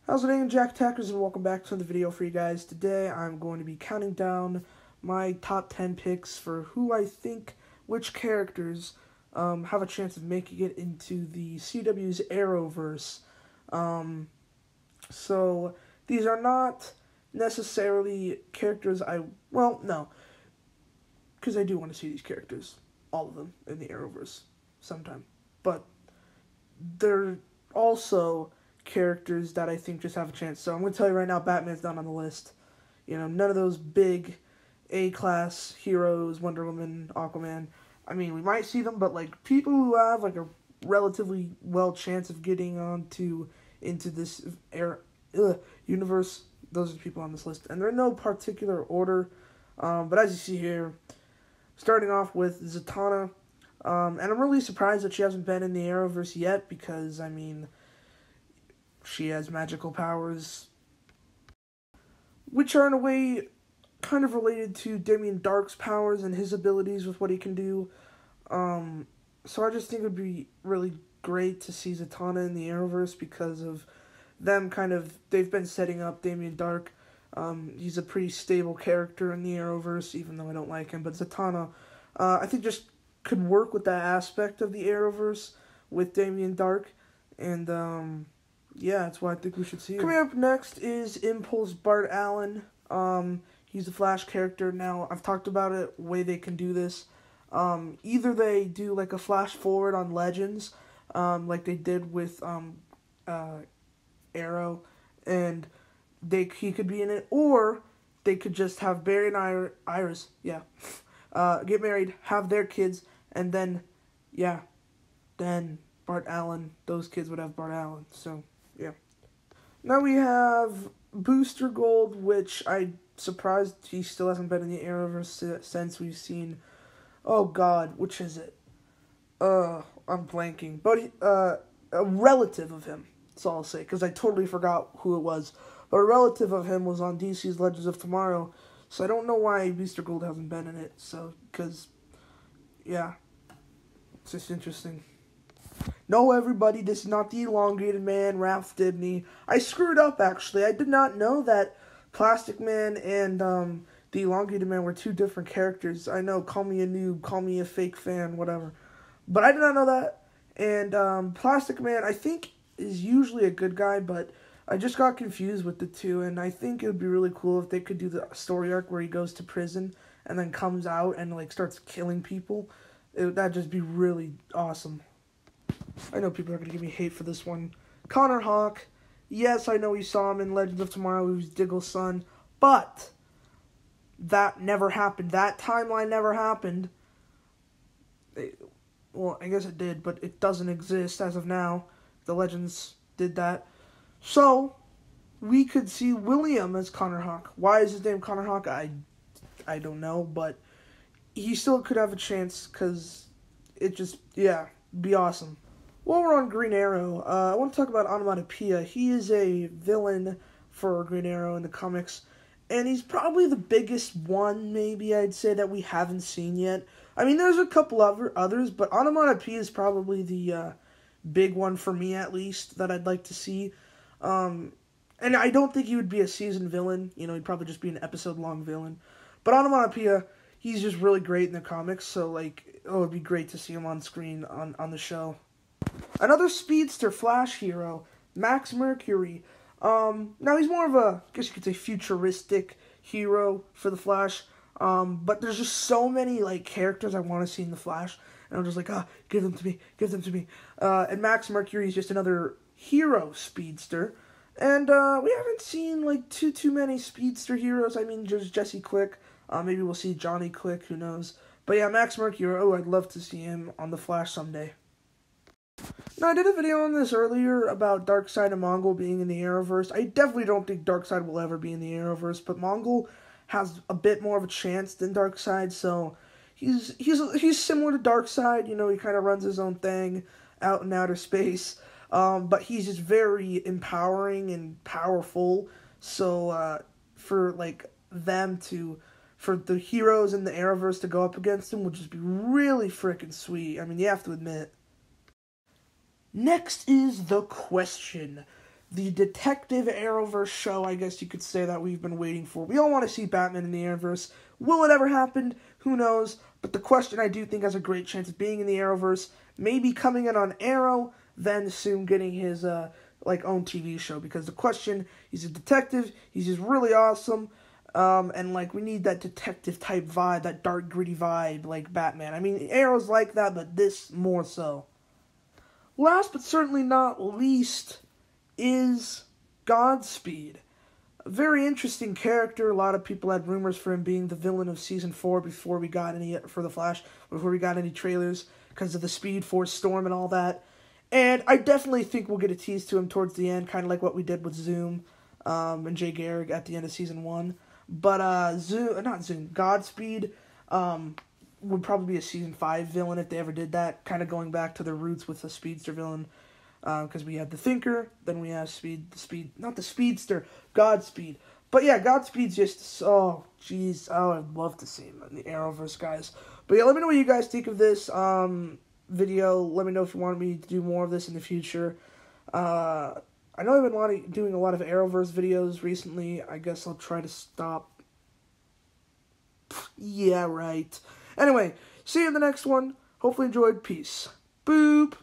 How's it going, Jack Tackers, and welcome back to the video for you guys. Today I'm going to be counting down my top 10 picks for who I think, which characters have a chance of making it into the CW's Arrowverse. So these are not necessarily characters no, because I do want to see these characters, all of them, in the Arrowverse sometime. But they're also characters that I think just have a chance. So I'm going to tell you right now, Batman's not on the list. You know, none of those big A-class heroes, Wonder Woman, Aquaman. I mean, we might see them, but like people who have like a relatively well chance of getting into this universe, those are the people on this list. And they're in no particular order. But as you see here, starting off with Zatanna. And I'm really surprised that she hasn't been in the Arrowverse yet because, I mean, she has magical powers, which are in a way kind of related to Damien Darhk's powers and his abilities with what he can do. So I just think it would be really great to see Zatanna in the Arrowverse because of them they've been setting up Damien Darhk. He's a pretty stable character in the Arrowverse, even though I don't like him. But Zatanna, I think just could work with that aspect of the Arrowverse with Damien Darhk. And, yeah, that's what I think we should see. Coming up next is Impulse Bart Allen. He's a Flash character. Now, I've talked about it, the way they can do this. Either they do, like, a flash forward on Legends, like they did with Arrow, and he could be in it, or they could just have Barry and Iris, get married, have their kids, and then, then Bart Allen, those kids would have Bart Allen, so, yeah. Now we have Booster Gold, which I'm surprised he still hasn't been in the Arrowverse since we've seen, oh god, which is it? I'm blanking, but a relative of him, that's all I'll say, because I totally forgot who it was, but a relative of him was on DC's Legends of Tomorrow, so I don't know why Booster Gold hasn't been in it, so, because, yeah, it's just interesting. No, everybody, this is not the Elongated Man, Ralph Dibny. I screwed up, actually. I did not know that Plastic Man and the Elongated Man were two different characters. I know, call me a noob, call me a fake fan, whatever. But I did not know that. And Plastic Man, I think, is usually a good guy, but I just got confused with the two, and I think it would be really cool if they could do the story arc where he goes to prison and then comes out and like starts killing people. That'd just be really awesome. I know people are going to give me hate for this one. Connor Hawke, yes, I know we saw him in Legends of Tomorrow, he was Diggle's son, but that never happened. That timeline never happened. Well, I guess it did, but it doesn't exist as of now. The Legends did that. So, we could see William as Connor Hawke. Why is his name Connor Hawke? I don't know, but he still could have a chance, because it just, be awesome. While we're on Green Arrow, I want to talk about Onomatopoeia. He is a villain for Green Arrow in the comics, and he's probably the biggest one, maybe I'd say, that we haven't seen yet. I mean, there's a couple others, but Onomatopoeia is probably the big one for me, at least, that I'd like to see. And I don't think he would be a seasoned villain. You know, he'd probably just be an episode-long villain. But Onomatopoeia, he's just really great in the comics, so, like, it would be great to see him on screen on the show. Another speedster Flash hero, Max Mercury. Now he's more of a, I guess you could say, futuristic hero for the Flash. But there's just so many, like, characters I want to see in the Flash. And I'm just like, give them to me, give them to me. And Max Mercury is just another hero speedster. And we haven't seen, like, too many speedster heroes. I mean, just Jesse Quick. Maybe we'll see Johnny Quick, who knows. But yeah, Max Mercury, I'd love to see him on the Flash someday. Now, I did a video on this earlier about Darkseid and Mongol being in the Arrowverse. I definitely don't think Darkseid will ever be in the Arrowverse, but Mongol has a bit more of a chance than Darkseid, so he's similar to Darkseid. You know, he kind of runs his own thing out in outer space, but he's just very empowering and powerful. So for the heroes in the Arrowverse to go up against him would just be really freaking sweet. I mean, you have to admit. Next is the question. the detective Arrowverse show, I guess you could say, that we've been waiting for. We all want to see Batman in the Arrowverse. Will it ever happen? Who knows? But the Question, I do think, has a great chance of being in the Arrowverse, maybe coming in on Arrow, then soon getting his own TV show. Because the Question, he's a detective, he's just really awesome, and we need that detective type vibe, that dark gritty vibe like Batman. I mean, Arrow's like that, but this more so. Last but certainly not least is Godspeed. A very interesting character. A lot of people had rumors for him being the villain of Season 4 before we got any trailers, because of the Speed Force storm and all that. And I definitely think we'll get a tease to him towards the end, kind of like what we did with Zoom and Jay Garrick at the end of Season 1. But Godspeed would probably be a Season 5 villain if they ever did that, kind of going back to their roots with the Speedster villain. Because we had the Thinker, then we have Godspeed. But yeah, Godspeed's just, oh, jeez, I'd love to see him in the Arrowverse, guys. But yeah, let me know what you guys think of this video. Let me know if you want me to do more of this in the future. I know I've been doing a lot of Arrowverse videos recently. I guess I'll try to stop. Yeah, right. Anyway, see you in the next one. Hopefully enjoyed. Peace. Boop.